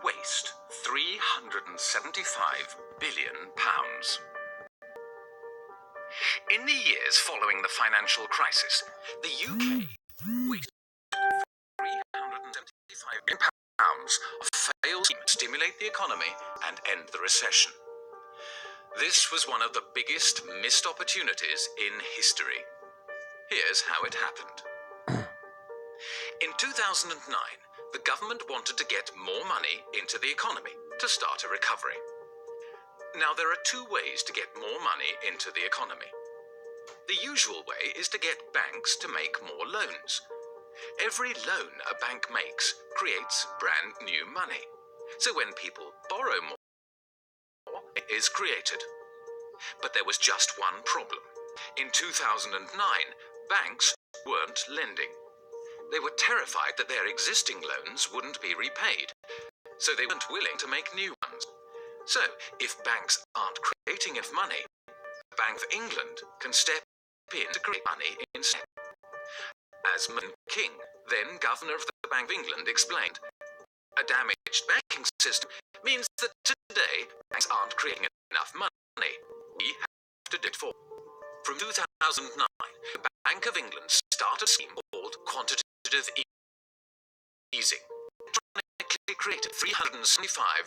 waste £375 billion. In the years following the financial crisis, the UK wasted £375 billion of failed to stimulate the economy and end the recession. This was one of the biggest missed opportunities in history. Here's how it happened. In 2009, the government wanted to get more money into the economy to start a recovery. Now, there are two ways to get more money into the economy. The usual way is to get banks to make more loans. Every loan a bank makes creates brand new money. So when people borrow more, it is created. But there was just one problem. In 2009, banks weren't lending. They were terrified that their existing loans wouldn't be repaid, so they weren't willing to make new ones. So, if banks aren't creating enough money, the Bank of England can step in to create money instead. As King, then Governor of the Bank of England, explained, a damaged banking system means that today banks aren't creating enough money. We have to do it for. From 2009, the Bank of England started a scheme called quantitative easing. It created £375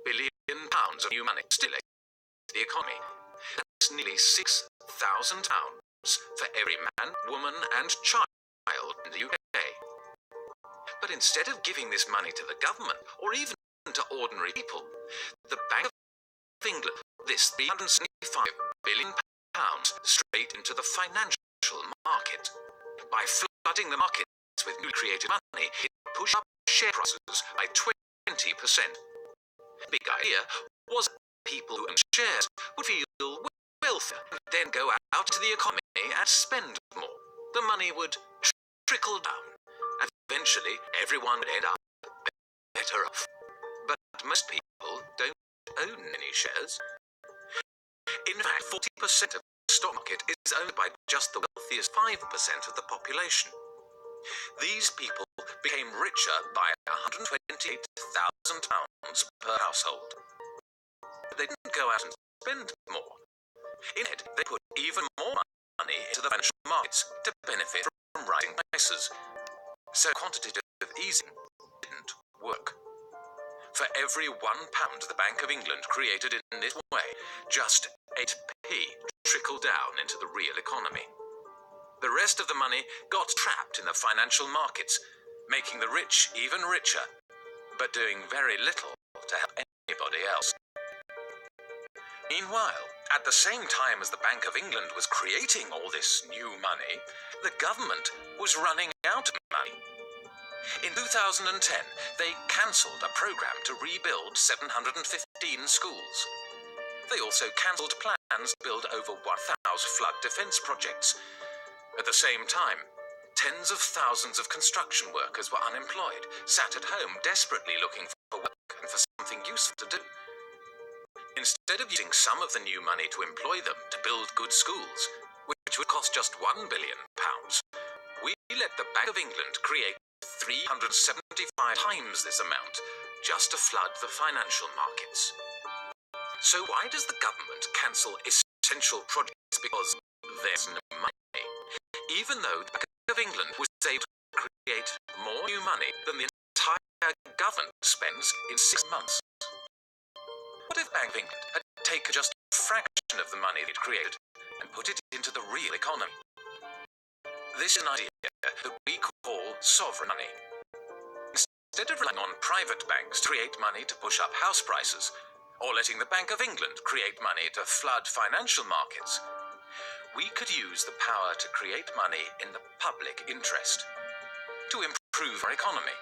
billion of new money, stimulating the economy. That's nearly £6,000 for every man, woman and child in the UK. But instead of giving this money to the government, or even to ordinary people, the Bank of England put this £375 billion straight into the financial market. By flooding the markets with newly created money, it pushed up share prices by 20%. The big idea was that people who own shares would feel wealthier and then go out to the economy and spend more. The money would trickle down, and eventually everyone would end up better off. But most people don't own any shares. In fact, 40% of the stock market is owned by just the wealthiest 5% of the population. These people became richer by £128,000 per household. But they didn't go out and spend more. Instead, they put even more money into the financial markets to benefit from rising prices. So quantitative easing didn't work. For every £1 the Bank of England created in this way, just 8p trickled down into the real economy. The rest of the money got trapped in the financial markets, making the rich even richer, but doing very little to help anybody else. Meanwhile, at the same time as the Bank of England was creating all this new money, the government was running out of money. In 2010, they cancelled a program to rebuild 715 schools. They also cancelled plans to build over 1,000 flood defence projects. At the same time, tens of thousands of construction workers were unemployed, sat at home desperately looking for work and for something useful to do. Instead of using some of the new money to employ them to build good schools, which would cost just £1 billion, we let the Bank of England create 375 times this amount just to flood the financial markets. So why does the government cancel essential projects because there's no money? Even though the Bank of England was able to create more new money than the entire government spends in 6 months. What if Bank of England had taken just a fraction of the money it created and put it into the real economy? This is an idea that we call sovereign money. Instead of relying on private banks to create money to push up house prices, or letting the Bank of England create money to flood financial markets, we could use the power to create money in the public interest, to improve our economy,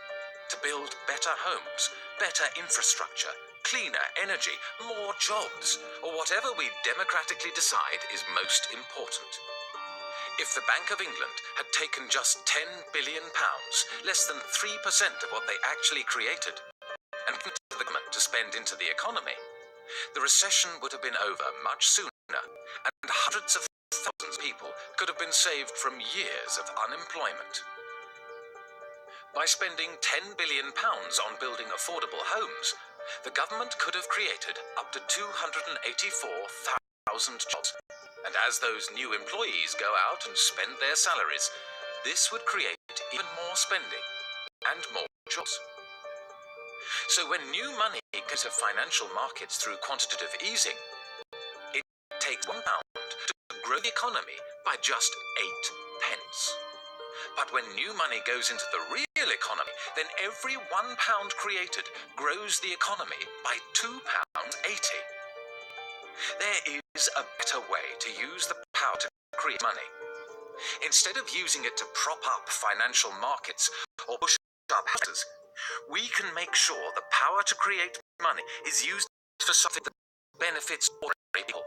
to build better homes, better infrastructure, cleaner energy, more jobs, or whatever we democratically decide is most important. If the Bank of England had taken just £10 billion, less than 3% of what they actually created, and given to the government to spend into the economy, the recession would have been over much sooner, and hundreds of thousands of people could have been saved from years of unemployment. By spending £10 billion on building affordable homes, the government could have created up to 284,000 jobs. And as those new employees go out and spend their salaries, this would create even more spending and more jobs. So when new money goes to financial markets through quantitative easing, it takes £1 to grow the economy by just 8 pence. But when new money goes into the real economy, then every £1 created grows the economy by £2.80. There is a better way to use the power to create money. Instead of using it to prop up financial markets or push up houses, we can make sure the power to create money is used for something that benefits ordinary people.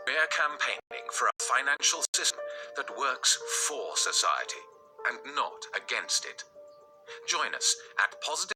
We're campaigning for a financial system that works for society and not against it. Join us at positive